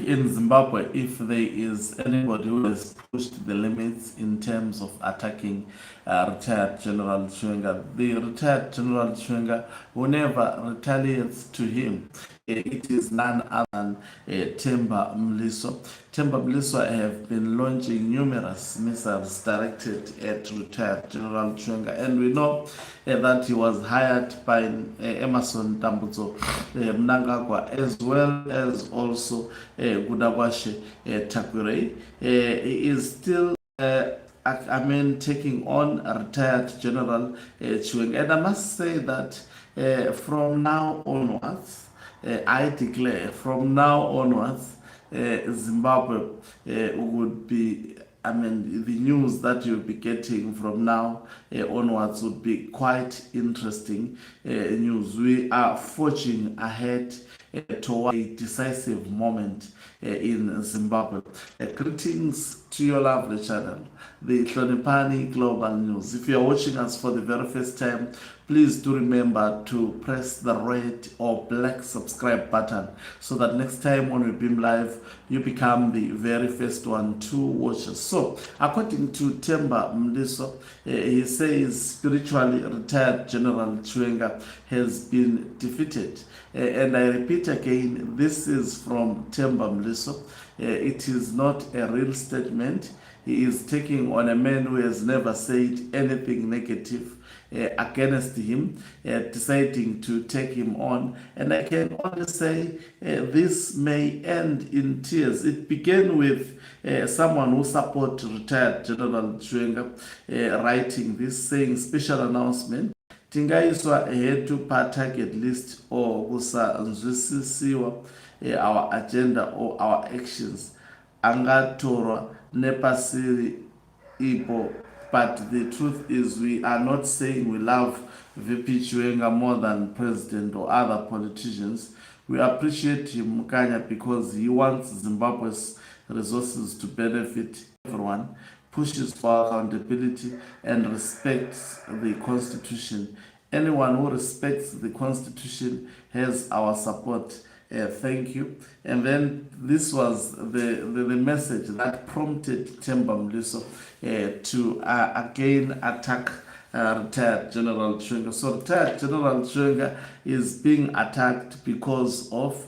think in Zimbabwe, if there is anybody who has pushed the limits in terms of attacking retired General Chiwenga, the retired General Chiwenga, whenever retaliates to him, it is none other than Temba Mliswa. Temba Mliswa have been launching numerous missiles directed at retired General Chiwenga, and we know that he was hired by Emerson Tambudzo Mnangagwa, as well as also Gudabashe Takwirei. He is still taking on a retired General Chiwenga. And I must say that from now onwards, I declare from now onwards, Zimbabwe would be, the news that you'll be getting from now onwards would be quite interesting news. We are forging ahead toward a decisive moment in Zimbabwe. Greetings to your lovely channel, the Hlonipani Global News. If you are watching us for the very first time, please do remember to press the red or black subscribe button so that next time when we beam live, you become the very first one to watch us. So, according to Temba Mliswa, he says spiritually retired General Chiwenga has been defeated. And I repeat again, this is from Temba Mliswa. It is not a real statement. He is taking on a man who has never said anything negative against him, deciding to take him on. And I can only say this may end in tears. It began with someone who supports retired General Chiwenga writing this, saying special announcement. Tingaiswa ahead to per target list or kusanzwisisiwa our agenda or our actions angatorwa nepasiri ipo. But the truth is, we are not saying we love VP Chiwenga more than president or other politicians. We appreciate him, Mukanya, because he wants Zimbabwe's resources to benefit everyone, pushes for accountability, and respects the Constitution. Anyone who respects the Constitution has our support. Thank you. And then this was the message that prompted Temba Mliswa to again attack retired General Chiwenga. So retired General Chiwenga is being attacked because of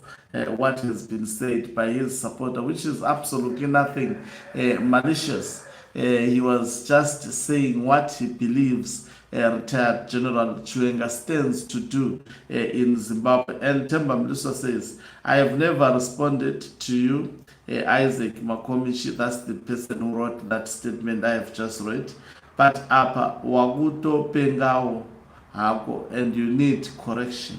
what has been said by his supporter, which is absolutely nothing malicious. He was just saying what he believes retired General Chiwenga stands to do in Zimbabwe. And Temba Mliswa says, I have never responded to you, Isaac Makomichi, that's the person who wrote that statement I have just read. But apa wakuto pengao hako, and you need correction.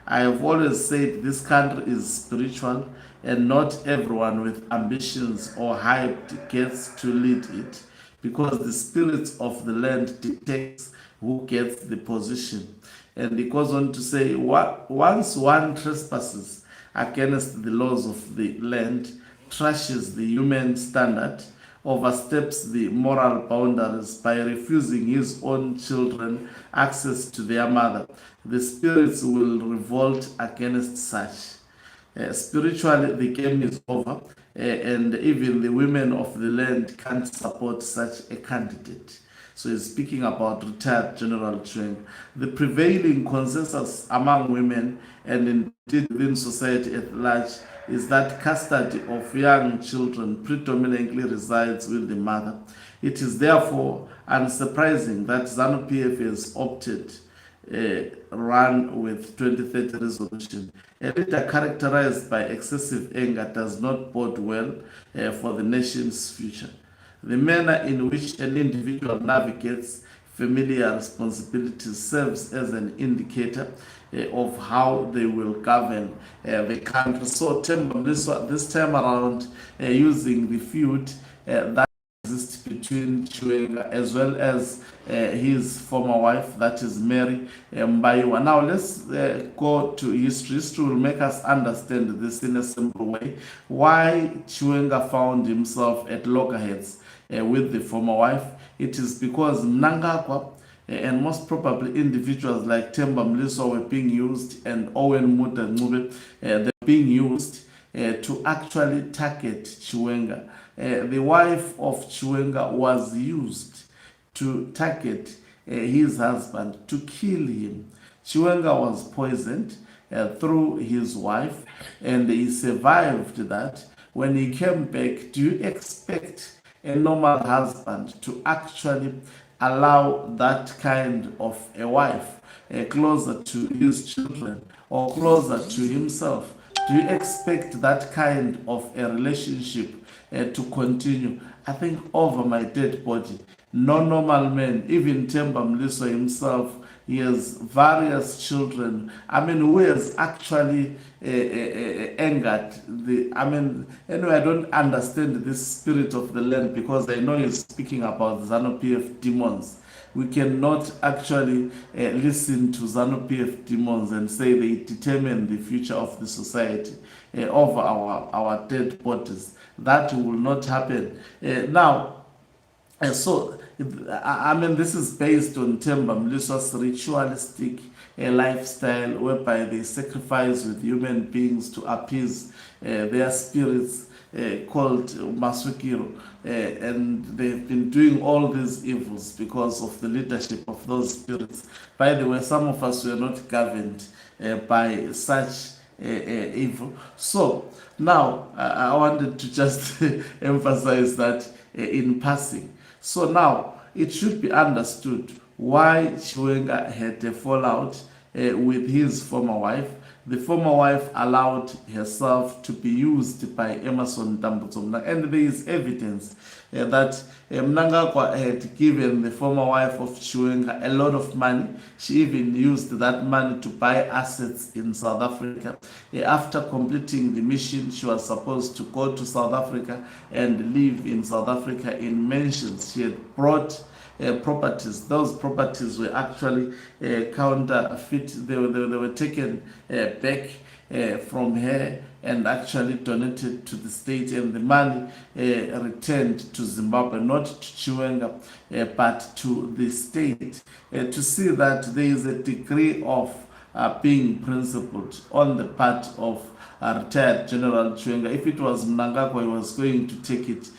I have always said this country is spiritual, and not everyone with ambitions or hype gets to lead it, because the spirits of the land dictates who gets the position. And he goes on to say, once one trespasses against the laws of the land, trashes the human standard, oversteps the moral boundaries by refusing his own children access to their mother, the spirits will revolt against such. Spiritually, the game is over, and even the women of the land can't support such a candidate. So he's speaking about retired General Chiwenga. The prevailing consensus among women and indeed within society at large is that custody of young children predominantly resides with the mother. It is therefore unsurprising that ZANU-PF has opted run with 2030 resolution. A leader characterized by excessive anger does not bode well for the nation's future. The manner in which an individual navigates familiar responsibilities serves as an indicator of how they will govern the country. So Temba Mliswa this time around using the feud that exists between Chiwenga as well as his former wife, that is Mary Mbayiwa. Now let's go to history. History will make us understand this in a simple way. Why Chiwenga found himself at loggerheads with the former wife. It is because Mnangagwa and most probably individuals like Temba Mliswa were being used, and Owen Muda Ngube, they're being used to actually target Chiwenga. The wife of Chiwenga was used to target his husband, to kill him. Chiwenga was poisoned through his wife, and he survived that. When he came back, do you expect a normal husband to actually allow that kind of a wife closer to his children or closer to himself? Do you expect that kind of a relationship to continue? I think over my dead body, no normal man, even Temba Mliswa himself, he has various children. I mean, who has actually angered the. I mean, anyway, I don't understand this spirit of the land, because I know he's speaking about ZANU PF demons. We cannot actually listen to ZANU PF demons and say they determine the future of the society over our dead bodies. That will not happen. I mean, this is based on Temba Mliswa's ritualistic lifestyle, whereby they sacrifice with human beings to appease their spirits called Maswekiro. And they've been doing all these evils because of the leadership of those spirits. By the way, some of us were not governed by such evil. So now I wanted to just emphasize that in passing. So now it should be understood why Chiwenga had a fallout with his former wife. The former wife allowed herself to be used by Emerson Dambudzo, and there is evidence that Mnangagwa had given the former wife of Chiwenga a lot of money. She even used that money to buy assets in South Africa. After completing the mission, she was supposed to go to South Africa and live in South Africa in mansions. She had brought properties. Those properties were actually counterfeit. They were taken back from her and actually donated to the state, and the money returned to Zimbabwe, not to Chiwenga, but to the state, to see that there is a degree of being principled on the part of retired General Chiwenga. If it was Mnangagwa, he was going to take it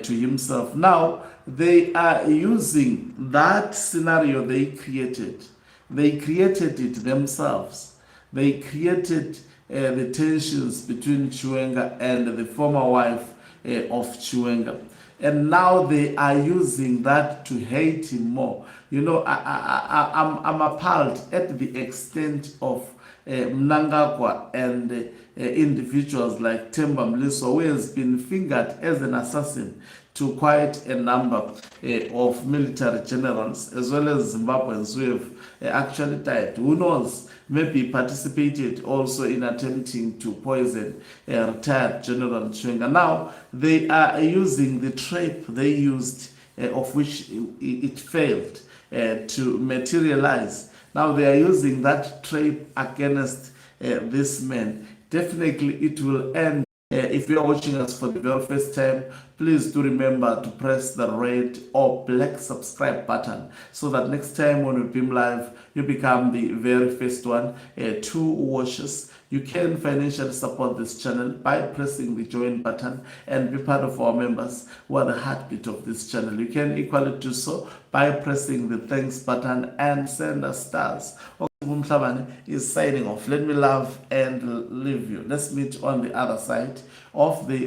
to himself. Now, they are using that scenario they created. They created it themselves. They created the tensions between Chiwenga and the former wife of Chiwenga. And now they are using that to hate him more. You know, I'm appalled at the extent of Mnangagwa and individuals like Temba Mliswa, who has been fingered as an assassin to quite a number of military generals, as well as Zimbabweans who have actually died. Who knows? Maybe participated also in attempting to poison retired General Chiwenga. Now they are using the trap they used, of which it failed to materialize. Now they are using that trap against this man. Definitely it will end. If you are watching us for the very first time, please do remember to press the red or black subscribe button, so that next time when we beam live, you become the very first one to watch us. You can financially support this channel by pressing the join button and be part of our members who are the heartbeat of this channel. You can equally do so by pressing the thanks button and send us stars. Mhlabane is signing off. Let me love and leave you. Let's meet on the other side of the